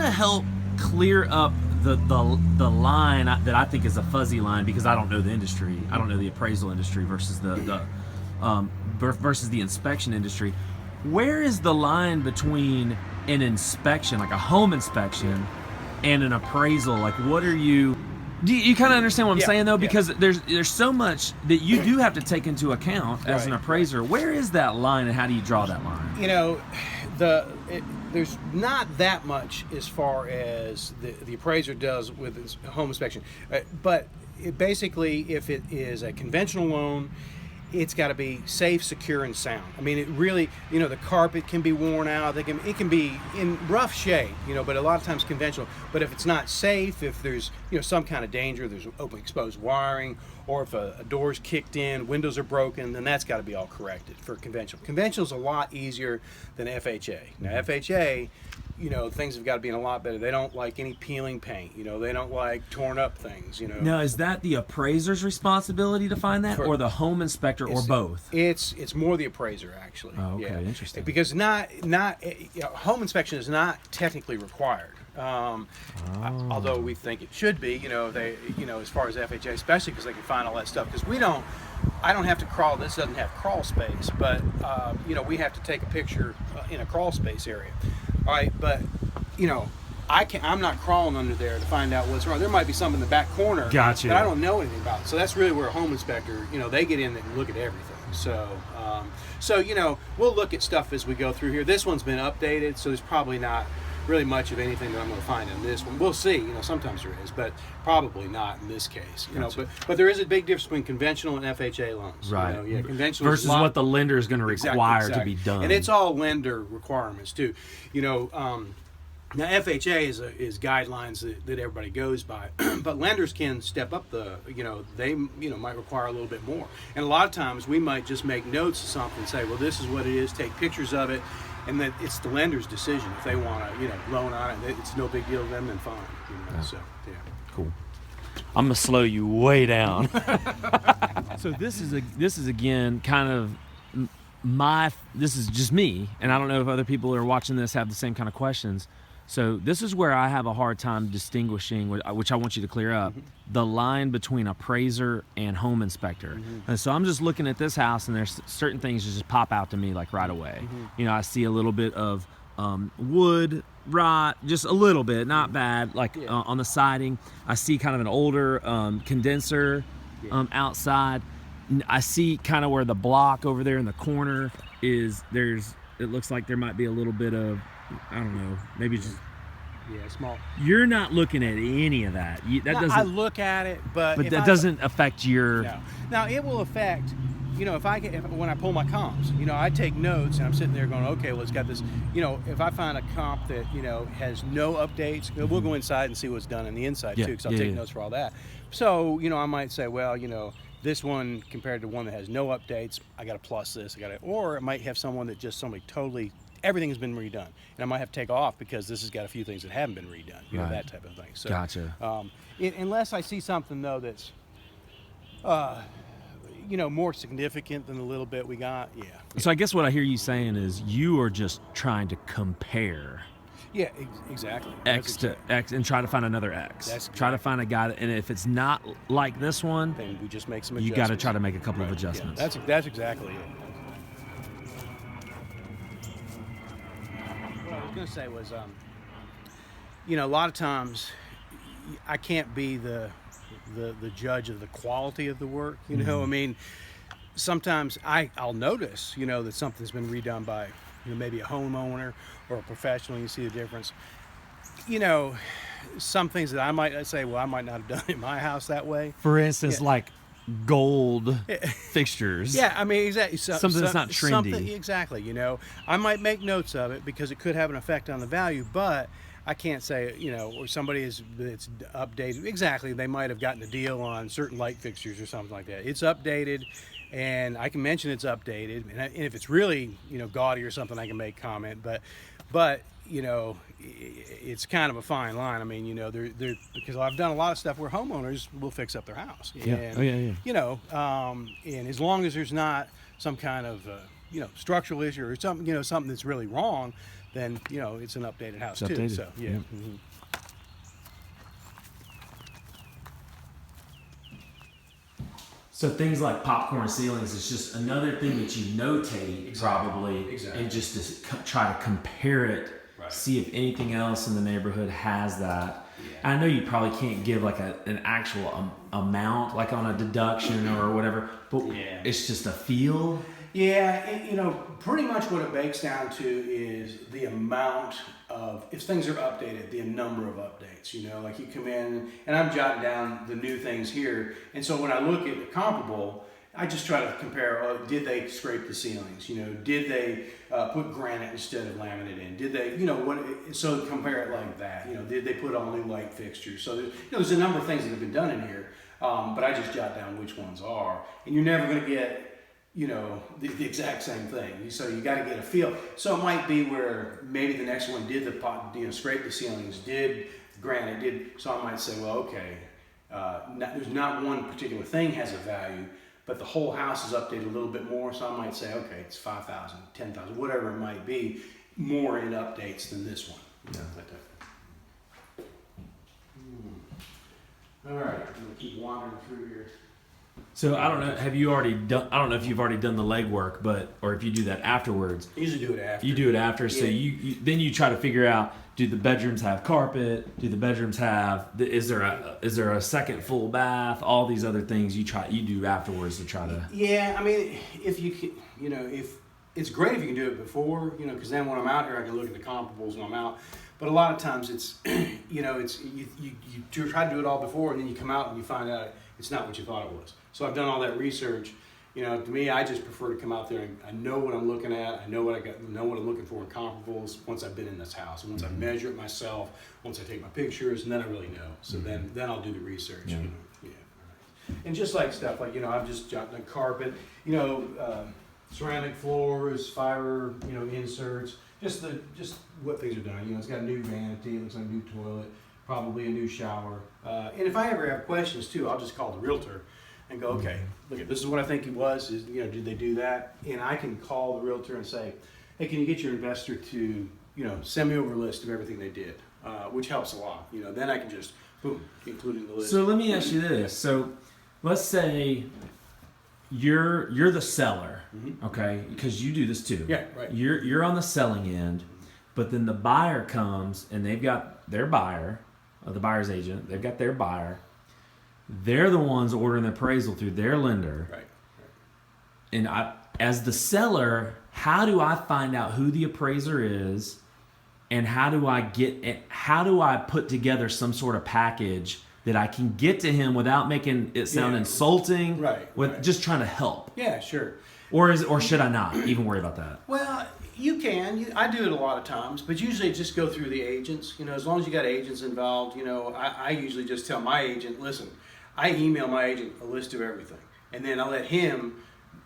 kind of help clear up the line that I think is a fuzzy line because I don't know the industry. I don't know the appraisal industry versus the inspection industry. Where is the line between an inspection, like a home inspection, and an appraisal? Like, what are you? Do you kind of understand what I'm saying though? Because there's so much that you do have to take into account as an appraiser. Where is that line, and how do you draw that line? You know, there's not that much as far as the appraiser does with his home inspection, but basically, if it is a conventional loan, it's got to be safe, secure, and sound. I mean, it really, the carpet can be worn out. It can be in rough shape, but a lot of times conventional. But if it's not safe, if there's, some kind of danger, there's open exposed wiring, or if a door's kicked in, windows are broken, then that's got to be all corrected for conventional. Conventional's a lot easier than FHA. Now, FHA, things have got to be in a lot better. They don't like any peeling paint. They don't like torn up things. Now, is that the appraiser's responsibility to find that, or the home inspector, or both? It's more the appraiser, actually. Oh, okay, interesting. Because home inspection is not technically required. Although we think it should be. As far as FHA, especially because they can find all that stuff. Because I don't have to crawl. This doesn't have crawl space, but we have to take a picture in a crawl space area. All right, but I'm not crawling under there to find out what's wrong. There might be something in the back corner that I don't know anything about. So that's really where a home inspector, they get in and look at everything. So we'll look at stuff as we go through here. This one's been updated, so there's probably not really much of anything that I'm going to find in this one. We'll see. Sometimes there is, but probably not in this case. But there is a big difference between conventional and FHA loans. Right. Conventional versus what the lender is going to require to be done. And it's all lender requirements too. Now FHA is guidelines that everybody goes by, but lenders can step up they might require a little bit more. And a lot of times we might just make notes of something, say, well, this is what it is, take pictures of it, and that it's the lender's decision if they want to loan on it. It's no big deal to them, then fine. So cool. I'm gonna slow you way down. So this is again kind of this is just me, and I don't know if other people who are watching this have the same kind of questions. So this is where I have a hard time distinguishing, which I want you to clear up, the line between appraiser and home inspector. And so I'm just looking at this house, and there's certain things that just pop out to me like right away. I see a little bit of wood rot, just a little bit, not bad, like on the siding. I see kind of an older condenser outside. I see kind of where the block over there in the corner is. It looks like there might be a little bit of, I don't know, maybe just small. You're not looking at any of that. I look at it, but that doesn't affect your. No. Now it will affect. When I pull my comps, I take notes and I'm sitting there going, okay, well, it's got this. If I find a comp that has no updates, we'll go inside and see what's done in the inside too, because I'll take notes for all that. So I might say, well, this one compared to one that has no updates, I got to plus this. Or it might have someone that just totally. Everything has been redone, and I might have to take off because this has got a few things that haven't been redone, that type of thing. So, gotcha. Unless I see something though that's, more significant than the little bit we got, So I guess what I hear you saying is you are just trying to compare. Yeah, exactly. X to X and try to find another X. Try to find a guy and if it's not like this one, then we just make some adjustments. You got to try to make a couple of adjustments. Yeah, that's exactly it. What I was going to say was, a lot of times I can't be the judge of the quality of the work. I mean, sometimes I'll notice, that something's been redone by, maybe a homeowner or a professional. You see the difference. Some things that I might say, well, I might not have done in my house that way. For instance, like gold fixtures. Yeah, I mean, exactly. Something that's not trendy. Exactly. I might make notes of it because it could have an effect on the value, but I can't say, or somebody it's updated. Exactly. They might have gotten a deal on certain light fixtures or something like that. It's updated, and I can mention it's updated. And if it's really, gaudy or something, I can make comment. But it's kind of a fine line. I mean, they're because I've done a lot of stuff where homeowners will fix up their house. Yeah. And, and as long as there's not some kind of structural issue or something, something that's really wrong, then, it's an updated house It's too. updated. So, yeah. Yep. Mhm. So things like popcorn ceilings is just another thing that you notate probably, Exactly. and just to try to compare it, Right. see if anything else in the neighborhood has that. Yeah. I know you probably can't give like an actual amount, like on a deduction or whatever, but Yeah. it's just a feel. Yeah, pretty much what it bakes down to is the amount of, if things are updated, the number of updates. Like you come in, and I'm jotting down the new things here, and so when I look at the comparable, I just try to compare, did they scrape the ceilings? Did they put granite instead of laminate in? Did they, so compare it like that. Did they put all new light fixtures? So there's a number of things that have been done in here, but I just jot down which ones are. And you're never going to get, the exact same thing. So you got to get a feel. So it might be where maybe the next one did the pot, scrape the ceilings, did granite, so I might say, well, okay, there's not one particular thing has a value, but the whole house is updated a little bit more. So I might say, okay, it's 5,000, 10,000, whatever it might be, more in updates than this one. Yeah. All right, I'm gonna keep wandering through here. So I don't know. Have you already done? I don't know if you've already done the legwork, or if you do that afterwards. I usually do it after. You do it after, so Yeah. you then you try to figure out: do the bedrooms have carpet? Do the bedrooms have? Is there a second full bath? All these other things you do afterwards to try to. Yeah, I mean, if you can, if it's great if you can do it before, because then when I'm out here, I can look at the comparables when I'm out. But a lot of times it's, it's you try to do it all before, and then you come out and you find out it's not what you thought it was. So I've done all that research. To me, I just prefer to come out there and I know what I'm looking at. I know what know what I'm looking for in comparables once I've been in this house. And once I measure it myself, once I take my pictures, and then I really know. So then I'll do the research. Yeah. And just like stuff like, I've just jotted on carpet, ceramic floors, fiber, inserts, just what things are done. It's got a new vanity, it looks like a new toilet, probably a new shower. And if I ever have questions too, I'll just call the realtor and go, okay, look, this is what I think it was. Did they do that? And I can call the realtor and say, hey, can you get your investor to, send me over a list of everything they did, which helps a lot. Then I can just, boom, include it in the list. So let me ask you this. So let's say you're the seller, okay? Because you do this too. Yeah, right. You're on the selling end, but then the buyer comes and they've got their buyer, or the buyer's agent. They've got their buyer. They're the ones ordering the appraisal through their lender. Right. And as the seller, how do I find out who the appraiser is, and how do I put together some sort of package that I can get to him without making it sound insulting? Right. Just trying to help. Yeah, sure. Or should I not even worry about that? Well, you can. I do it a lot of times, but usually just go through the agents. As long as you got agents involved, I usually just tell my agent, listen, I email my agent a list of everything, and then I let him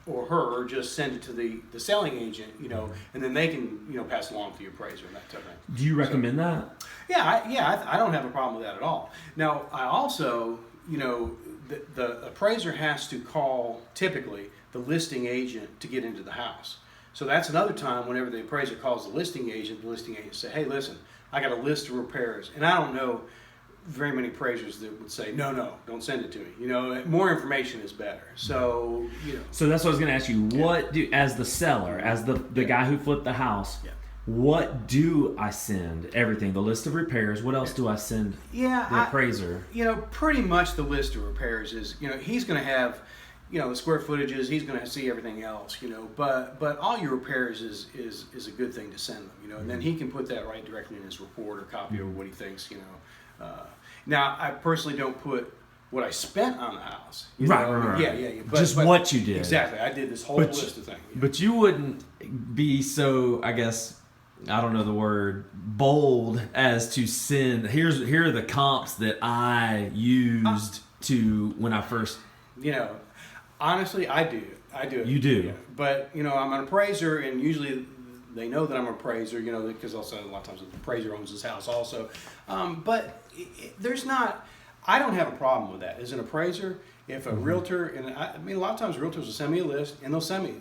or her just send it to the selling agent, and then they can, pass it along to the appraiser and that type of thing. Do you recommend that? Yeah, I don't have a problem with that at all. Now, I also, the appraiser has to call, typically, the listing agent to get into the house. So that's another time whenever the appraiser calls the listing agent say, hey, listen, I got a list of repairs. And I don't know very many appraisers that would say, no, don't send it to me. More information is better. So, So that's what I was going to ask you. What as the seller, as the guy who flipped the house, what do I send? Everything, the list of repairs. What else do I send the appraiser? Pretty much the list of repairs is, he's going to have, the square footages, he's going to see everything else, but all your repairs is a good thing to send them, and then he can put that right directly in his report or copy over what he thinks, Now, I personally don't put what I spent on the house. Right. Yeah. Just what you did. Exactly. I did this whole list of things. But you wouldn't be so, I guess, I don't know the word, bold as to send, here are the comps that I used to when I first... Honestly, I do. You do? Yeah. But, I'm an appraiser, and usually they know that I'm an appraiser, because also a lot of times the appraiser owns his house also. But there's not, I don't have a problem with that. As an appraiser, If a realtor, and I mean, a lot of times realtors will send me a list, and they'll send me.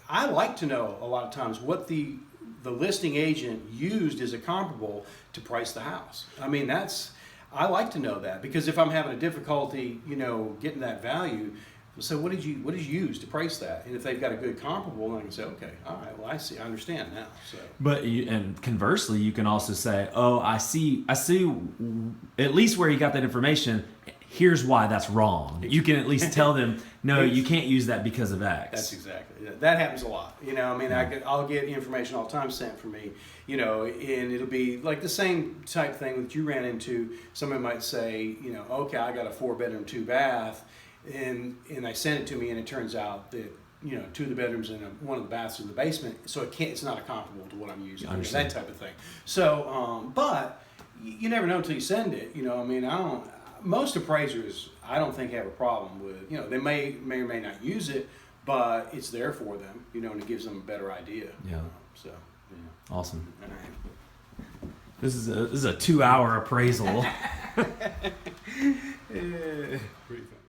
I like to know a lot of times what the listing agent used as a comparable to price the house. I mean, I like to know that, because if I'm having a difficulty, getting that value, so what did you use to price that? And if they've got a good comparable, then I can say, okay, all right, well, I understand now. So, but and conversely, you can also say, oh, I see at least where you got that information. Here's why that's wrong. You can at least tell them, no, you can't use that because of X. That's exactly it. That happens a lot. I mean, I'll get information all the time sent from me, and it'll be like the same type thing that you ran into. Somebody might say, okay, I got a 4-bedroom, 2-bath, and they send it to me, and it turns out that 2 of the bedrooms and one of the baths in the basement, so it's not a comparable to what I'm using. That type of thing. So, but you never know until you send it. I mean, most appraisers, I don't think, have a problem with, they may or may not use it, but it's there for them, and it gives them a better idea. Yeah. So, yeah. Awesome. This is a 2-hour appraisal. Pretty fun.